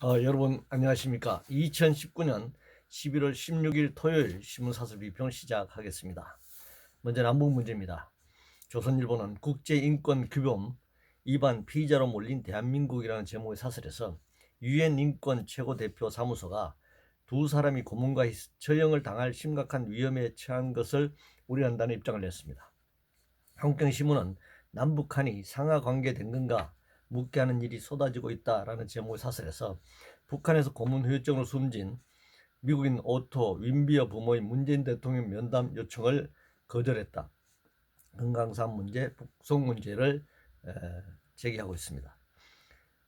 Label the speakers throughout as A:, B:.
A: 여러분 안녕하십니까? 2019년 11월 16일 토요일 신문사설 비평 시작하겠습니다. 먼저 남북 문제입니다. 조선일보는 국제인권규범 위반 피의자로 몰린 대한민국이라는 제목의 사설에서 유엔 인권 최고대표 사무소가 두 사람이 고문과 처형을 당할 심각한 위험에 처한 것을 우려한다는 입장을 냈습니다. 한국경신문은 남북한이 상하관계된 건가 묻게 하는 일이 쏟아지고 있다라는 제목의 사설에서 북한에서 고문 후유증으로 숨진 미국인 오토 윈비어 부모의 문재인 대통령 면담 요청을 거절했다. 금강산 문제, 북송 문제를 제기하고 있습니다.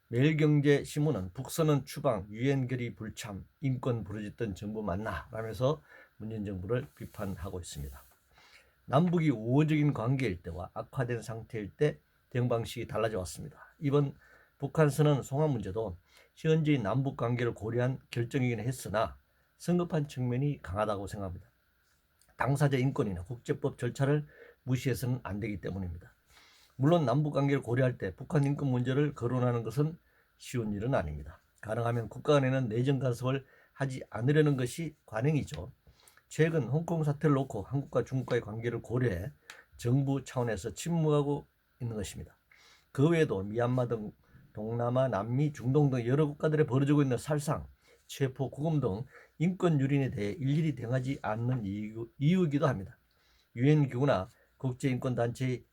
A: 매일경제신문은 북선은 추방, 유엔 결의 불참, 인권 부르짖던 정부 맞나? 라면서 문재인 정부를 비판하고 있습니다. 남북이 우호적인 관계일 때와 악화된 상태일 때 대응 방식이 달라져 왔습니다. 이번 북한선언 송환 문제도 현재의 남북 관계를 고려한 결정이긴 했으나 성급한 측면이 강하다고 생각합니다. 당사자 인권이나 국제법 절차를 무시해서는 안 되기 때문입니다. 물론 남북 관계를 고려할 때 북한 인권 문제를 거론하는 것은 쉬운 일은 아닙니다. 가능하면 국가 간에는 내정 간섭을 하지 않으려는 것이 관행이죠. 최근 홍콩 사태를 놓고 한국과 중국과의 관계를 고려해 정부 차원에서 침묵하고 있는 것입니다. 그 외에도 미얀마 등 동남아, 남미, 중동 등 여러 국가들에 벌어지고 있는 살상, 체포, 구금 등 인권 유린에 대해 일일이 대응하지 않는 이유이기도 합니다. 유엔 기구나 국제인권단체의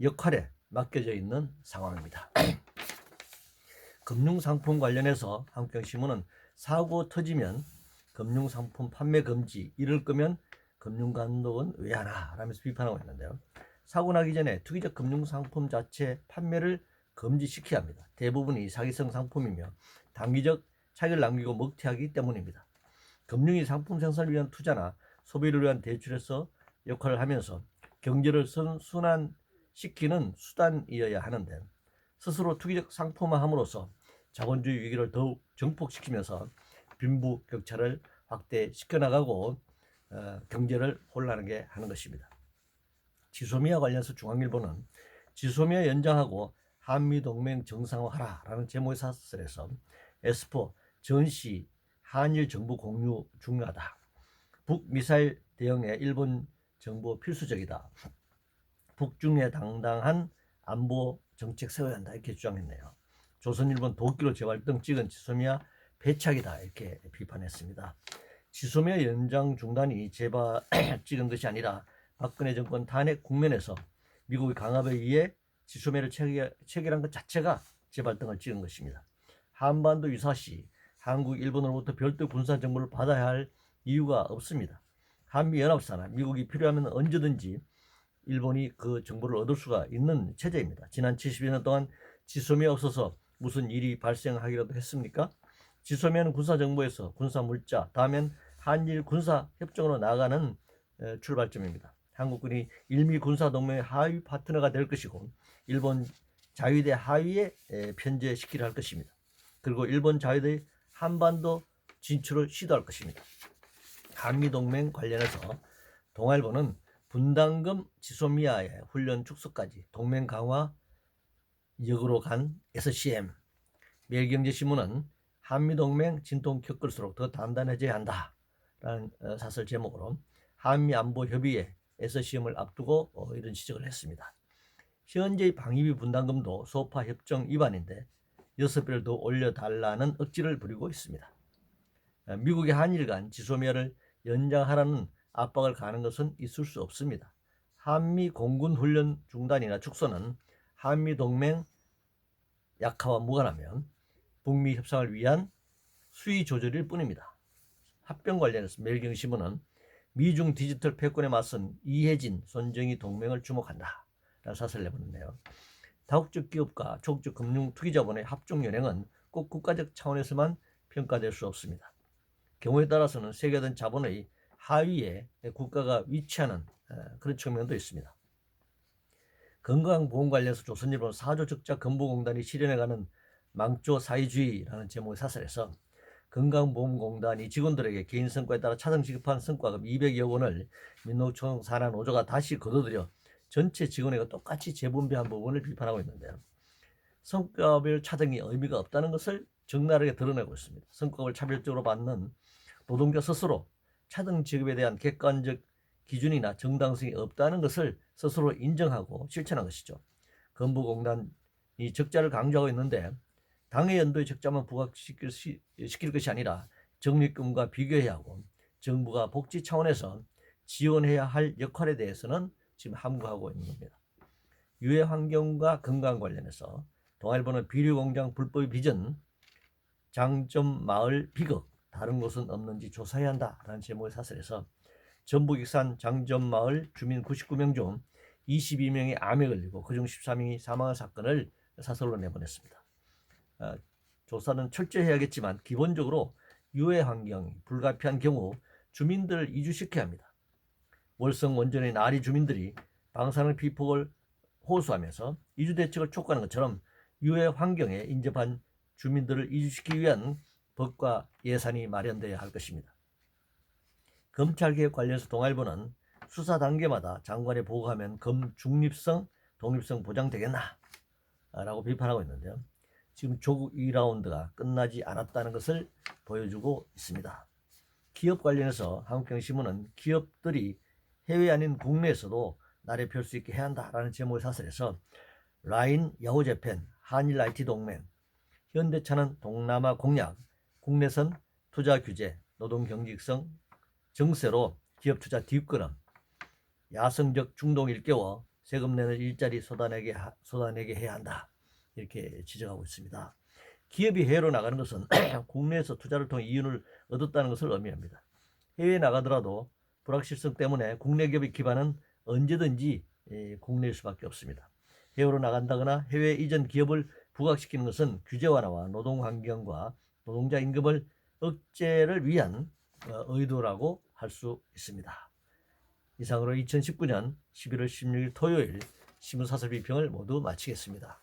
A: 역할에 맡겨져 있는 상황입니다. 금융상품 관련해서 한국경신문은 사고 터지면 금융상품 판매 금지, 이럴 거면 금융감독은 왜 하나? 라면서 비판하고 있는데요. 사고 나기 전에 투기적 금융상품 자체 판매를 금지시켜야 합니다. 대부분이 사기성 상품이며 단기적 차익을 남기고 먹튀하기 때문입니다. 금융이 상품 생산을 위한 투자나 소비를 위한 대출에서 역할을 하면서 경제를 순환시키는 수단이어야 하는데 스스로 투기적 상품화함으로써 자본주의 위기를 더욱 증폭시키면서 빈부격차를 확대시켜 나가고 경제를 혼란하게 하는 것입니다. 지소미아 관련해서 중앙일보는 지소미아 연장하고 한미동맹 정상화하라라는 제목의 사설에서 에스포 전시 한일 정부 공유 중요하다. 북미사일 대응에 일본 정부 필수적이다. 북중의 당당한 안보 정책 세워야 한다. 이렇게 주장했네요. 조선일보는 도끼로 재활동 찍은 지소미아 배착이다. 이렇게 비판했습니다. 지소미아 연장 중단이 제발 찍은 것이 아니라 박근혜 정권 탄핵 국면에서 미국의 강압에 의해 지소미아를 체결한 것 자체가 재발등을 찍은 것입니다. 한반도 유사시 한국, 일본으로부터 별도 군사 정보를 받아야 할 이유가 없습니다. 한미연합사나 미국이 필요하면 언제든지 일본이 그 정보를 얻을 수가 있는 체제입니다. 지난 70여 년 동안 지소미아 없어서 무슨 일이 발생하기라도 했습니까? 지소미아는 군사정보에서 군사물자, 다음엔 한일 군사협정으로 나아가는 출발점입니다. 한국군이 일미 군사동맹의 하위 파트너가 될 것이고 일본 자위대 하위에 편제시키려 할 것입니다. 그리고 일본 자위대의 한반도 진출을 시도할 것입니다. 한미동맹 관련해서 동아일보는 분담금 지소미아의 훈련 축소까지 동맹 강화 역으로 간 SCM, 매일경제신문은 한미동맹 진통 겪을수록 더 단단해져야 한다라는 사설 제목으로 한미안보협의회 SCM을 앞두고 이런 지적을 했습니다. 현재의 방위비 분담금도 소파 협정 위반인데 6배를 더 올려달라는 억지를 부리고 있습니다. 미국의 한일 간 지소미아를 연장하라는 압박을 가하는 것은 있을 수 없습니다. 한미 공군 훈련 중단이나 축소는 한미 동맹 약화와 무관하면 북미 협상을 위한 수위 조절일 뿐입니다. 합병 관련해서 매일경신문은 미중 디지털 패권에 맞선 이해진, 손정희 동맹을 주목한다 라는 사설을 내보냈네요. 다국적 기업과 초국적 금융 투기자본의 합종연행은 꼭 국가적 차원에서만 평가될 수 없습니다. 경우에 따라서는 세계화된 자본의 하위에 국가가 위치하는 그런 측면도 있습니다. 건강보험 관련해서 조선일보는 4조 적자 건보공단이 실현해가는 망조 사회주의라는 제목의 사설에서 건강보험공단이 직원들에게 개인 성과에 따라 차등 지급한 성과금 200여 원을 민노총 산하 노조가 다시 거둬들여 전체 직원에게 똑같이 재분배한 부분을 비판하고 있는데요. 성과별 차등이 의미가 없다는 것을 적나라하게 드러내고 있습니다. 성과급을 차별적으로 받는 노동자 스스로 차등 지급에 대한 객관적 기준이나 정당성이 없다는 것을 스스로 인정하고 실천한 것이죠. 건보공단이 적자를 강조하고 있는데 당해 연도의 적자만 부각시킬 것이 아니라 적립금과 비교해야 하고 정부가 복지 차원에서 지원해야 할 역할에 대해서는 지금 함구하고 있는 겁니다. 유해 환경과 건강 관련해서 동아일보는 비료공장 불법 비전, 장점 마을 비극, 다른 곳은 없는지 조사해야 한다라는 제목의 사설에서 전북 익산 장점 마을 주민 99명 중 22명이 암에 걸리고 그중 14명이 사망한 사건을 사설로 내보냈습니다. 조사는 철저히 해야겠지만 기본적으로 유해 환경이 불가피한 경우 주민들을 이주시켜야 합니다. 월성 원전의 나리 주민들이 방사능 피폭을 호소하면서 이주 대책을 촉구하는 것처럼 유해 환경에 인접한 주민들을 이주시키기 위한 법과 예산이 마련되어야 할 것입니다. 검찰개혁 관련해서 동아일보는 수사 단계마다 장관에 보고하면 중립성, 독립성 보장되겠나? 라고 비판하고 있는데요. 지금 조국 2라운드가 끝나지 않았다는 것을 보여주고 있습니다. 기업 관련해서 한국경제신문은 기업들이 해외 아닌 국내에서도 나를 펼 수 있게 해야 한다라는 제목의 사설에서 라인 야후재팬, 한일 IT 동맹, 현대차는 동남아 공약, 국내선 투자 규제, 노동 경직성 정세로 기업 투자 뒷걸음, 야성적 중동 일깨워 세금 내는 일자리 쏟아내게 해야 한다. 이렇게 지적하고 있습니다. 기업이 해외로 나가는 것은 국내에서 투자를 통해 이윤을 얻었다는 것을 의미합니다. 해외에 나가더라도 불확실성 때문에 국내 기업의 기반은 언제든지 국내일 수밖에 없습니다. 해외로 나간다거나 해외 이전 기업을 부각시키는 것은 규제 완화와 노동 환경과 노동자 임금을 억제를 위한 의도라고 할 수 있습니다. 이상으로 2019년 11월 16일 토요일 신문사설 비평을 모두 마치겠습니다.